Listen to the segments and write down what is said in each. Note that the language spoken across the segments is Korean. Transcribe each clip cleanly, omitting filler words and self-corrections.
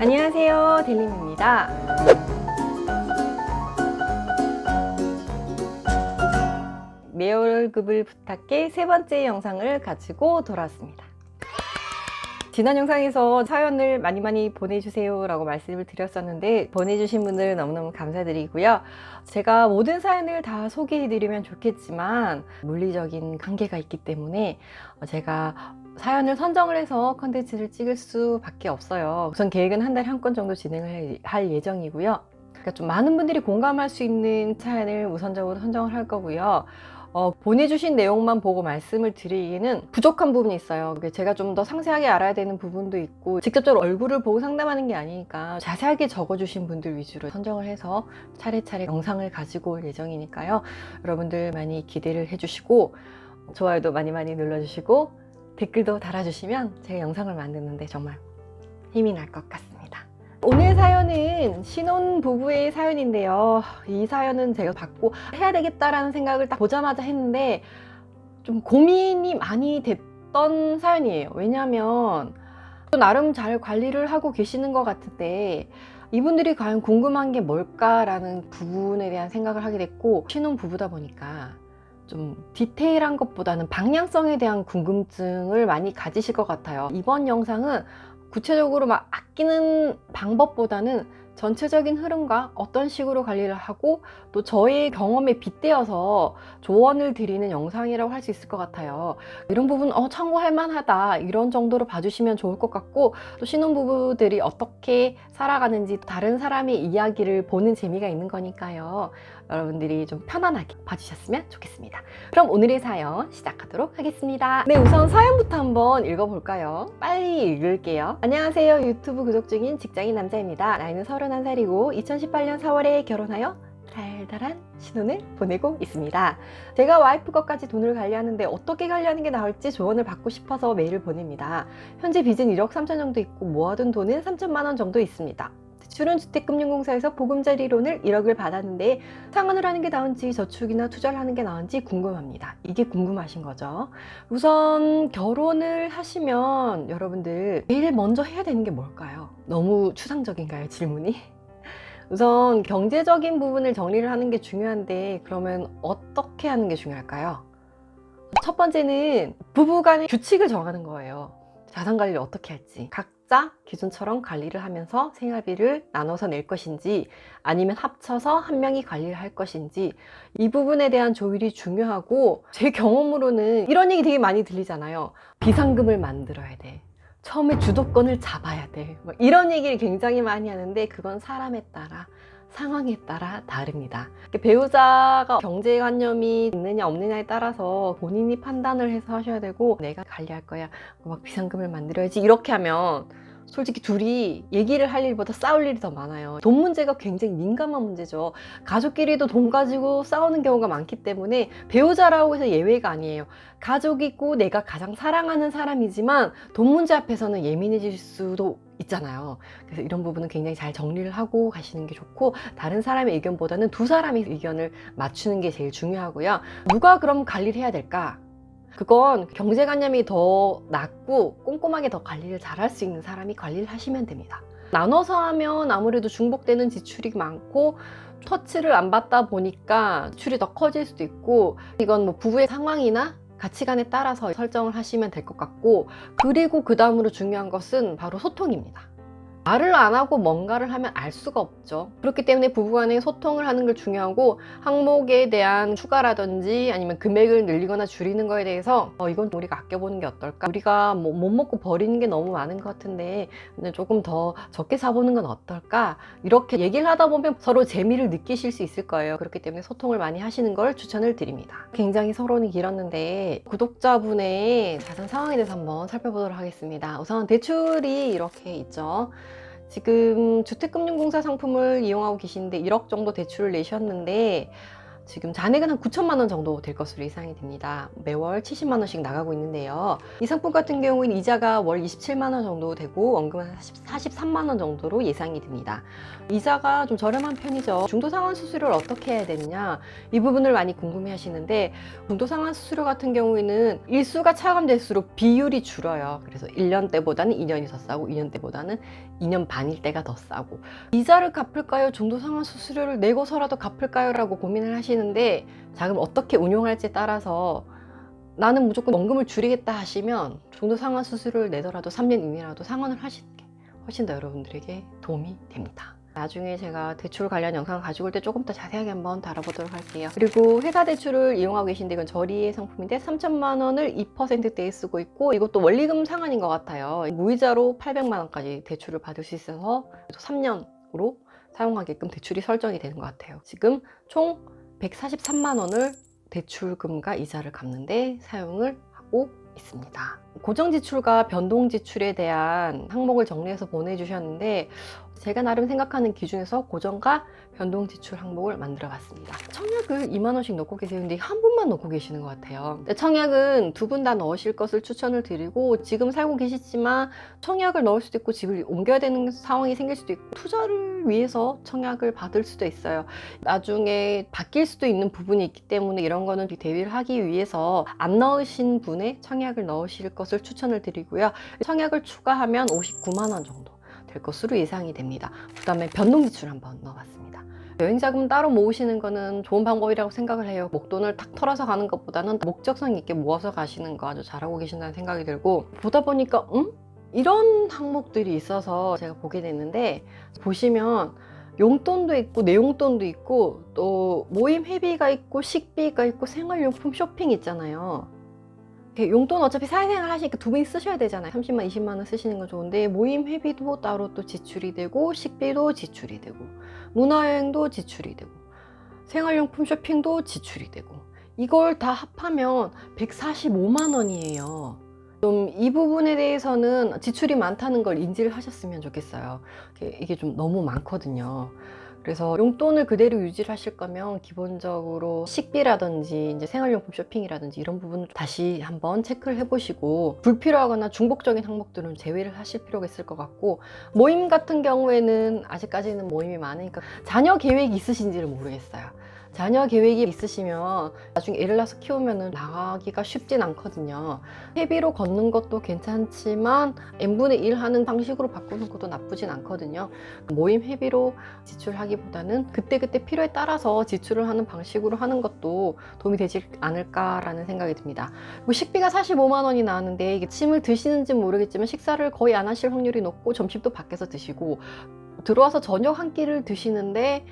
안녕하세요, 델림입니다. 내 월급을 부탁해 세 번째 영상을 가지고 돌아왔습니다. 지난 영상에서 사연을 많이 보내주세요 라고 말씀을 드렸었는데 보내주신 분들 너무너무 감사드리고요. 제가 모든 사연을 다 소개해드리면 좋겠지만 물리적인 한계가 있기 때문에 제가 사연을 선정을 해서 컨텐츠를 찍을 수밖에 없어요. 우선 계획은 한 달에 한 건 정도 진행을 할 예정이고요. 그러니까 좀 많은 분들이 공감할 수 있는 사연을 우선적으로 선정을 할 거고요. 보내주신 내용만 보고 말씀을 드리기는 부족한 부분이 있어요. 제가 좀 더 상세하게 알아야 되는 부분도 있고 직접적으로 얼굴을 보고 상담하는 게 아니니까 자세하게 적어주신 분들 위주로 선정을 해서 차례차례 영상을 가지고 올 예정이니까요. 여러분들 많이 기대를 해주시고 좋아요도 많이 눌러주시고 댓글도 달아주시면 제가 영상을 만드는데 정말 힘이 날 것 같습니다. 오늘 사연은 신혼부부의 사연인데요. 이 사연은 제가 받고 해야 되겠다라는 생각을 딱 보자마자 했는데 좀 고민이 많이 됐던 사연이에요. 왜냐하면 나름 잘 관리를 하고 계시는 것 같은데 이분들이 과연 궁금한 게 뭘까라는 부분에 대한 생각을 하게 됐고, 신혼부부다 보니까 좀 디테일한 것보다는 방향성에 대한 궁금증을 많이 가지실 것 같아요. 이번 영상은 구체적으로 막 아끼는 방법보다는 전체적인 흐름과 어떤 식으로 관리를 하고 또 저의 경험에 빗대어서 조언을 드리는 영상이라고 할 수 있을 것 같아요. 이런 부분 참고할 만하다 이런 정도로 봐주시면 좋을 것 같고, 또 신혼부부들이 어떻게 살아가는지 다른 사람의 이야기를 보는 재미가 있는 거니까요. 여러분들이 좀 편안하게 봐주셨으면 좋겠습니다. 그럼 오늘의 사연 시작하도록 하겠습니다. 네, 우선 사연부터 한번 읽어볼까요? 빨리 읽을게요. 안녕하세요. 유튜브 구독 중인 직장인 남자입니다. 나이는 31살이고 2018년 4월에 결혼하여 달달한 신혼을 보내고 있습니다. 제가 와이프 것까지 돈을 관리하는데 어떻게 관리하는 게 나을지 조언을 받고 싶어서 메일을 보냅니다. 현재 빚은 1억 3천 정도 있고 모아둔 돈은 3천만 원 정도 있습니다. 대출은 주택금융공사에서 보금자리론을 1억을 받았는데 상환을 하는 게 나은지 저축이나 투자를 하는 게 나은지 궁금합니다. 이게 궁금하신 거죠. 우선 결혼을 하시면 여러분들 제일 먼저 해야 되는 게 뭘까요? 너무 추상적인가요, 질문이? 우선 경제적인 부분을 정리를 하는 게 중요한데 그러면 어떻게 하는 게 중요할까요? 첫 번째는 부부간의 규칙을 정하는 거예요. 자산 관리를 어떻게 할지, 각자 기준처럼 관리를 하면서 생활비를 나눠서 낼 것인지 아니면 합쳐서 한 명이 관리를 할 것인지, 이 부분에 대한 조율이 중요하고, 제 경험으로는 이런 얘기 되게 많이 들리잖아요. 비상금을 만들어야 돼, 처음에 주도권을 잡아야 돼, 이런 얘기를 굉장히 많이 하는데 그건 사람에 따라 상황에 따라 다릅니다. 배우자가 경제관념이 있느냐 없느냐에 따라서 본인이 판단을 해서 하셔야 되고, 내가 관리할 거야, 막 비상금을 만들어야지 이렇게 하면 솔직히 둘이 얘기를 할 일보다 싸울 일이 더 많아요. 돈 문제가 굉장히 민감한 문제죠. 가족끼리도 돈 가지고 싸우는 경우가 많기 때문에 배우자라고 해서 예외가 아니에요. 가족이고 내가 가장 사랑하는 사람이지만 돈 문제 앞에서는 예민해질 수도 있잖아요. 그래서 이런 부분은 굉장히 잘 정리를 하고 가시는 게 좋고, 다른 사람의 의견보다는 두 사람의 의견을 맞추는 게 제일 중요하고요. 누가 그럼 관리를 해야 될까? 그건 경제관념이 더 낮고 꼼꼼하게 더 관리를 잘할 수 있는 사람이 관리를 하시면 됩니다. 나눠서 하면 아무래도 중복되는 지출이 많고 터치를 안 받다 보니까 지출이 더 커질 수도 있고, 이건 뭐 부부의 상황이나 가치관에 따라서 설정을 하시면 될 것 같고, 그리고 그 다음으로 중요한 것은 바로 소통입니다. 말을 안 하고 뭔가를 하면 알 수가 없죠. 그렇기 때문에 부부간에 소통을 하는 게 중요하고, 항목에 대한 추가라든지 아니면 금액을 늘리거나 줄이는 거에 대해서 이건 우리가 아껴보는 게 어떨까, 우리가 못 먹고 버리는 게 너무 많은 것 같은데 조금 더 적게 사보는 건 어떨까, 이렇게 얘기를 하다 보면 서로 재미를 느끼실 수 있을 거예요. 그렇기 때문에 소통을 많이 하시는 걸 추천을 드립니다. 굉장히 서론이 길었는데 구독자분의 자산 상황에 대해서 한번 살펴보도록 하겠습니다. 우선 대출이 이렇게 있죠. 지금 주택금융공사 상품을 이용하고 계시는데 1억 정도 대출을 내셨는데 지금 잔액은 한 9천만 원 정도 될 것으로 예상이 됩니다. 매월 70만 원씩 나가고 있는데요. 이 상품 같은 경우에는 이자가 월 27만 원 정도 되고 원금은 43만 원 정도로 예상이 됩니다. 이자가 좀 저렴한 편이죠. 중도상환 수수료를 어떻게 해야 되느냐, 이 부분을 많이 궁금해 하시는데, 중도상환 수수료 같은 경우에는 일수가 차감될수록 비율이 줄어요. 그래서 1년 때보다는 2년이 더 싸고 2년 때보다는 2년 반일 때가 더 싸고, 이자를 갚을까요? 중도상환 수수료를 내고서라도 갚을까요? 라고 고민을 하시는데, 자금 어떻게 운용할지에 따라서 나는 무조건 원금을 줄이겠다 하시면 중도상환 수수료를 내더라도 3년 이내라도 상환을 하시는 게 훨씬 더 여러분들에게 도움이 됩니다. 나중에 제가 대출 관련 영상을 가지고 올 때 조금 더 자세하게 한번 다뤄보도록 할게요. 그리고 회사 대출을 이용하고 계신데, 이건 저리의 상품인데 3천만 원을 2%대에 쓰고 있고, 이것도 원리금 상환인 것 같아요. 무이자로 800만 원까지 대출을 받을 수 있어서 3년으로 사용하게끔 대출이 설정이 되는 것 같아요. 지금 총 143만 원을 대출금과 이자를 갚는데 사용을 하고 있습니다. 고정지출과 변동지출에 대한 항목을 정리해서 보내주셨는데, 제가 나름 생각하는 기준에서 고정과 변동지출 항목을 만들어 봤습니다. 청약을 2만 원씩 넣고 계세요. 근데 한 분만 넣고 계시는 것 같아요. 청약은 두 분 다 넣으실 것을 추천을 드리고, 지금 살고 계시지만 청약을 넣을 수도 있고 집을 옮겨야 되는 상황이 생길 수도 있고, 투자를 위해서 청약을 받을 수도 있어요. 나중에 바뀔 수도 있는 부분이 있기 때문에 이런 거는 대비를 하기 위해서 안 넣으신 분의 청약을 넣으실 것을 추천을 드리고요. 청약을 추가하면 59만 원 정도 될 것으로 예상이 됩니다. 그 다음에 변동지출 한번 넣어봤습니다. 여행자금 따로 모으시는 거는 좋은 방법이라고 생각을 해요. 목돈을 탁 털어서 가는 것보다는 목적성 있게 모아서 가시는 거 아주 잘하고 계신다는 생각이 들고, 보다 보니까 이런 항목들이 있어서 제가 보게 됐는데, 보시면 용돈도 있고 내용돈도 있고 또 모임 회비가 있고 식비가 있고 생활용품 쇼핑 있잖아요. 용돈 어차피 사회생활 하시니까 두 분이 쓰셔야 되잖아요. 30만 20만 원 쓰시는 건 좋은데, 모임 회비도 따로 또 지출이 되고 식비도 지출이 되고 문화여행도 지출이 되고 생활용품 쇼핑도 지출이 되고, 이걸 다 합하면 145만 원이에요. 좀 이 부분에 대해서는 지출이 많다는 걸 인지를 하셨으면 좋겠어요. 이게 좀 너무 많거든요. 그래서 용돈을 그대로 유지를 하실 거면 기본적으로 식비라든지 이제 생활용품 쇼핑이라든지 이런 부분을 다시 한번 체크를 해보시고, 불필요하거나 중복적인 항목들은 제외를 하실 필요가 있을 것 같고, 모임 같은 경우에는 아직까지는 모임이 많으니까 자녀 계획이 있으신지를 모르겠어요. 자녀 계획이 있으시면 나중에 애를 낳아서 키우면 나가기가 쉽진 않거든요. 회비로 걷는 것도 괜찮지만 n분의 1 하는 방식으로 바꾸는 것도 나쁘진 않거든요. 모임 회비로 지출하기보다는 그때그때 필요에 따라서 지출을 하는 방식으로 하는 것도 도움이 되지 않을까라는 생각이 듭니다. 식비가 45만 원이 나왔는데, 이게 침을 드시는지 모르겠지만 식사를 거의 안 하실 확률이 높고, 점심도 밖에서 드시고 들어와서 저녁 한 끼를 드시는데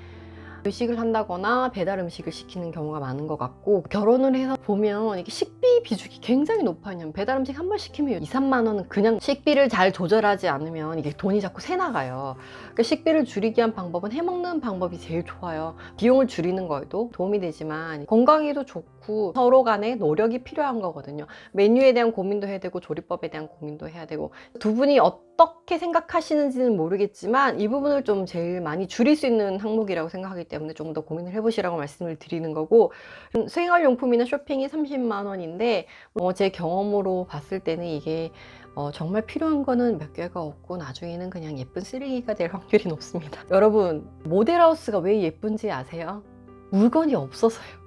외식을 한다거나 배달 음식을 시키는 경우가 많은 것 같고, 결혼을 해서 보면 이게 식비 비중이 굉장히 높아요. 배달 음식 한 번 시키면 2, 3만 원은 그냥 식비를 잘 조절하지 않으면 이게 돈이 자꾸 새 나가요. 그러니까 식비를 줄이기 위한 방법은 해먹는 방법이 제일 좋아요. 비용을 줄이는 거에도 도움이 되지만 건강에도 좋고 서로 간에 노력이 필요한 거거든요. 메뉴에 대한 고민도 해야 되고 조리법에 대한 고민도 해야 되고, 두 분이 어떻게 생각하시는지는 모르겠지만 이 부분을 좀 제일 많이 줄일 수 있는 항목이라고 생각하기 때문에 좀 더 고민을 해보시라고 말씀을 드리는 거고, 생활용품이나 쇼핑이 30만 원인데 제 경험으로 봤을 때는 이게 정말 필요한 거는 몇 개가 없고 나중에는 그냥 예쁜 쓰레기가 될 확률이 높습니다. 여러분, 모델하우스가 왜 예쁜지 아세요? 물건이 없어서요.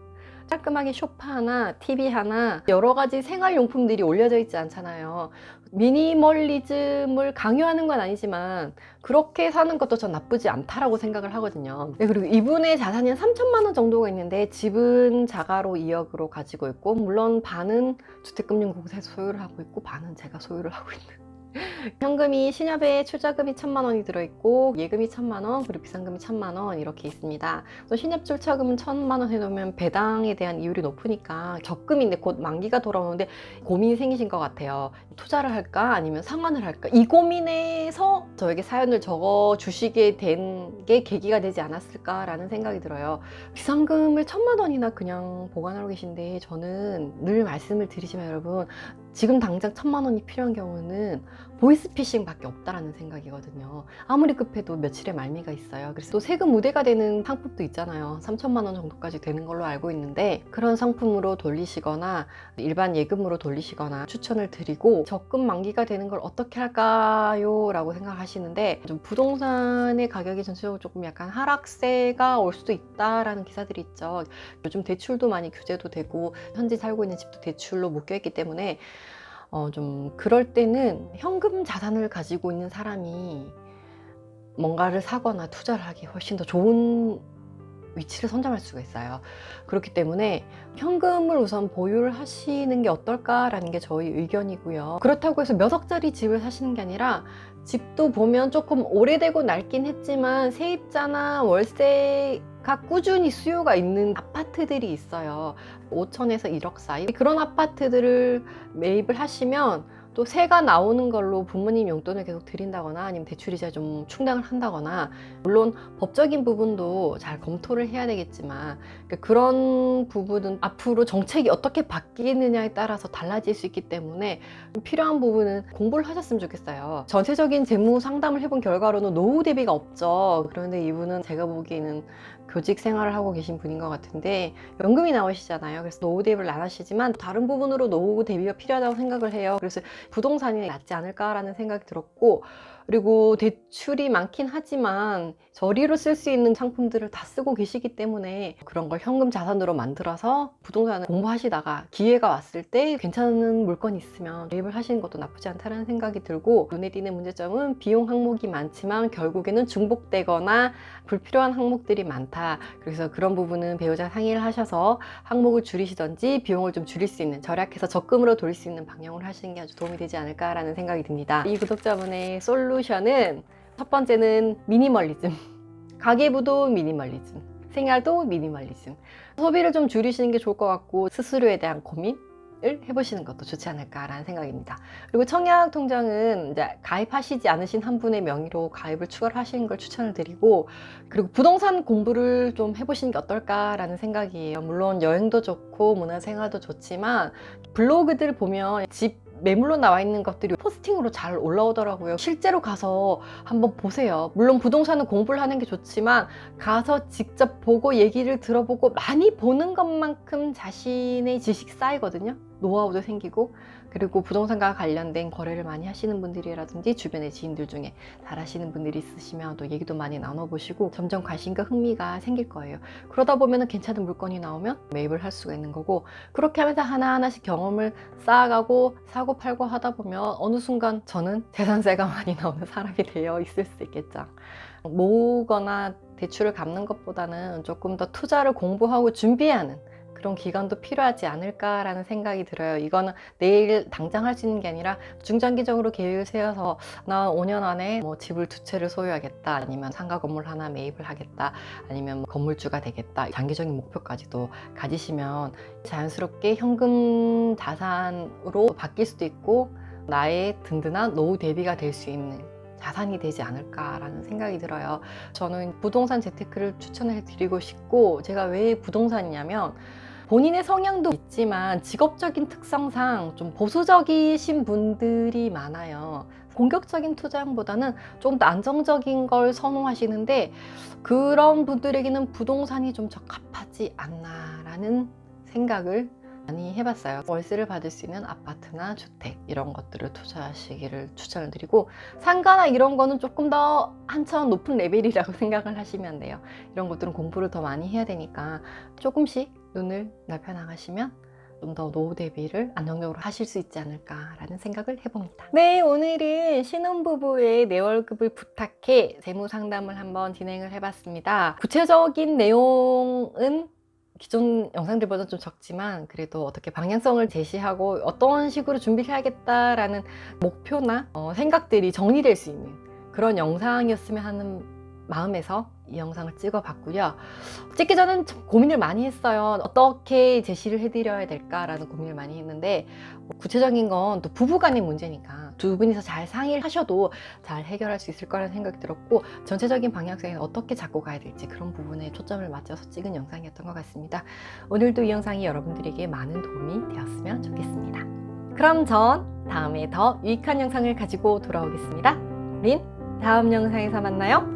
깔끔하게 소파 하나, TV 하나, 여러 가지 생활용품들이 올려져 있지 않잖아요. 미니멀리즘을 강요하는 건 아니지만 그렇게 사는 것도 전 나쁘지 않다라고 생각을 하거든요. 그리고 이분의 자산이 한 3천만 원 정도가 있는데, 집은 자가로 2억으로 가지고 있고, 물론 반은 주택금융공사에서 소유를 하고 있고 반은 제가 소유를 하고 있는, 현금이 신협에 출자금이 1,000만 원이 들어있고 예금이 1,000만 원, 그리고 비상금이 1,000만 원 이렇게 있습니다. 신협 출자금은 1,000만 원 해놓으면 배당에 대한 이율이 높으니까 적금인데 곧 만기가 돌아오는데 고민이 생기신 것 같아요. 투자를 할까 아니면 상환을 할까, 이 고민에서 저에게 사연을 적어 주시게 된 게 계기가 되지 않았을까라는 생각이 들어요. 비상금을 1,000만 원이나 그냥 보관하고 계신데, 저는 늘 말씀을 드리지만 여러분, 지금 당장 1,000만 원이 필요한 경우는 보이스피싱밖에 없다라는 생각이거든요. 아무리 급해도 며칠의 말미가 있어요. 그래서 또 세금 우대가 되는 상품도 있잖아요. 3천만 원 정도까지 되는 걸로 알고 있는데 그런 상품으로 돌리시거나 일반 예금으로 돌리시거나 추천을 드리고, 적금 만기가 되는 걸 어떻게 할까요? 라고 생각하시는데, 좀 부동산의 가격이 전체적으로 조금 약간 하락세가 올 수도 있다라는 기사들이 있죠. 요즘 대출도 많이 규제도 되고 현재 살고 있는 집도 대출로 묶여있기 때문에 좀 그럴 때는 현금 자산을 가지고 있는 사람이 뭔가를 사거나 투자를 하기 훨씬 더 좋은 위치를 선점할 수가 있어요. 그렇기 때문에 현금을 우선 보유를 하시는 게 어떨까라는 게 저희 의견이고요. 그렇다고 해서 몇 억짜리 집을 사시는 게 아니라, 집도 보면 조금 오래되고 낡긴 했지만 세입자나 월세가 꾸준히 수요가 있는 아파트들이 있어요. 5천에서 1억 사이. 그런 아파트들을 매입을 하시면 또 세가 나오는 걸로 부모님 용돈을 계속 드린다거나 아니면 대출이자 좀 충당을 한다거나, 물론 법적인 부분도 잘 검토를 해야 되겠지만 그런 부분은 앞으로 정책이 어떻게 바뀌느냐에 따라서 달라질 수 있기 때문에 필요한 부분은 공부를 하셨으면 좋겠어요. 전체적인 재무 상담을 해본 결과로는 노후 대비가 없죠. 그런데 이분은 제가 보기에는 교직 생활을 하고 계신 분인 것 같은데 연금이 나오시잖아요. 그래서 노후 대비를 안 하시지만 다른 부분으로 노후 대비가 필요하다고 생각을 해요. 그래서 부동산이 낫지 않을까라는 생각이 들었고, 그리고 대출이 많긴 하지만 저리로 쓸 수 있는 상품들을 다 쓰고 계시기 때문에 그런 걸 현금 자산으로 만들어서 부동산을 공부하시다가 기회가 왔을 때 괜찮은 물건이 있으면 매입을 하시는 것도 나쁘지 않다는 생각이 들고, 눈에 띄는 문제점은 비용 항목이 많지만 결국에는 중복되거나 불필요한 항목들이 많다. 그래서 그런 부분은 배우자 상의를 하셔서 항목을 줄이시던지 비용을 좀 줄일 수 있는, 절약해서 적금으로 돌릴 수 있는 방향으로 하시는 게 아주 도움이 되지 않을까라는 생각이 듭니다. 이 구독자분의 솔루션은 첫 번째는 미니멀리즘. 가계부도 미니멀리즘, 생활도 미니멀리즘. 소비를 좀 줄이시는 게 좋을 것 같고 수수료에 대한 고민을 해보시는 것도 좋지 않을까라는 생각입니다. 그리고 청약 통장은 이제 가입하시지 않으신 한 분의 명의로 가입을 추가를 하시는 걸 추천을 드리고, 그리고 부동산 공부를 좀 해보시는 게 어떨까라는 생각이에요. 물론 여행도 좋고 문화생활도 좋지만 블로그들 보면 집 매물로 나와 있는 것들이 포스팅으로 잘 올라오더라고요. 실제로 가서 한번 보세요. 물론 부동산은 공부를 하는 게 좋지만 가서 직접 보고 얘기를 들어보고 많이 보는 것만큼 자신의 지식 쌓이거든요. 노하우도 생기고, 그리고 부동산과 관련된 거래를 많이 하시는 분들이라든지 주변의 지인들 중에 잘 하시는 분들이 있으시면 또 얘기도 많이 나눠보시고 점점 관심과 흥미가 생길 거예요. 그러다 보면 괜찮은 물건이 나오면 매입을 할 수가 있는 거고, 그렇게 하면서 하나하나씩 경험을 쌓아가고 사고 팔고 하다 보면 어느 순간 저는 재산세가 많이 나오는 사람이 되어 있을 수 있겠죠. 모으거나 대출을 갚는 것보다는 조금 더 투자를 공부하고 준비해야 하는 그런 기간도 필요하지 않을까라는 생각이 들어요. 이거는 내일 당장 할 수 있는 게 아니라 중장기적으로 계획을 세워서 나 5년 안에 뭐 집을 2채를 소유하겠다, 아니면 상가 건물 하나 매입을 하겠다, 아니면 뭐 건물주가 되겠다, 장기적인 목표까지도 가지시면 자연스럽게 현금 자산으로 바뀔 수도 있고 나의 든든한 노후 대비가 될 수 있는 자산이 되지 않을까라는 생각이 들어요. 저는 부동산 재테크를 추천을 드리고 싶고, 제가 왜 부동산이냐면 본인의 성향도 있지만 직업적인 특성상 좀 보수적이신 분들이 많아요. 공격적인 투자보다는 좀 더 안정적인 걸 선호하시는데, 그런 분들에게는 부동산이 좀 적합하지 않나라는 생각을 많이 해봤어요. 월세를 받을 수 있는 아파트나 주택 이런 것들을 투자하시기를 추천을 드리고, 상가나 이런 거는 조금 더 한차원 높은 레벨이라고 생각을 하시면 돼요. 이런 것들은 공부를 더 많이 해야 되니까 조금씩 눈을 넓혀 나가시면 좀 더 노후 대비를 안정적으로 하실 수 있지 않을까라는 생각을 해봅니다. 네, 오늘은 신혼부부의 내 월급을 부탁해 재무 상담을 한번 진행을 해봤습니다. 구체적인 내용은 기존 영상들보다 좀 적지만 그래도 어떻게 방향성을 제시하고 어떤 식으로 준비를 해야겠다라는 목표나 생각들이 정리될 수 있는 그런 영상이었으면 하는 마음에서 이 영상을 찍어봤고요. 찍기 전엔 좀 고민을 많이 했어요. 어떻게 제시를 해드려야 될까라는 고민을 많이 했는데, 구체적인 건 또 부부간의 문제니까 두 분이서 잘 상의를 하셔도 잘 해결할 수 있을 거라는 생각이 들었고, 전체적인 방향성에는 어떻게 잡고 가야 될지 그런 부분에 초점을 맞춰서 찍은 영상이었던 것 같습니다. 오늘도 이 영상이 여러분들에게 많은 도움이 되었으면 좋겠습니다. 그럼 전 다음에 더 유익한 영상을 가지고 돌아오겠습니다. 우린 다음 영상에서 만나요.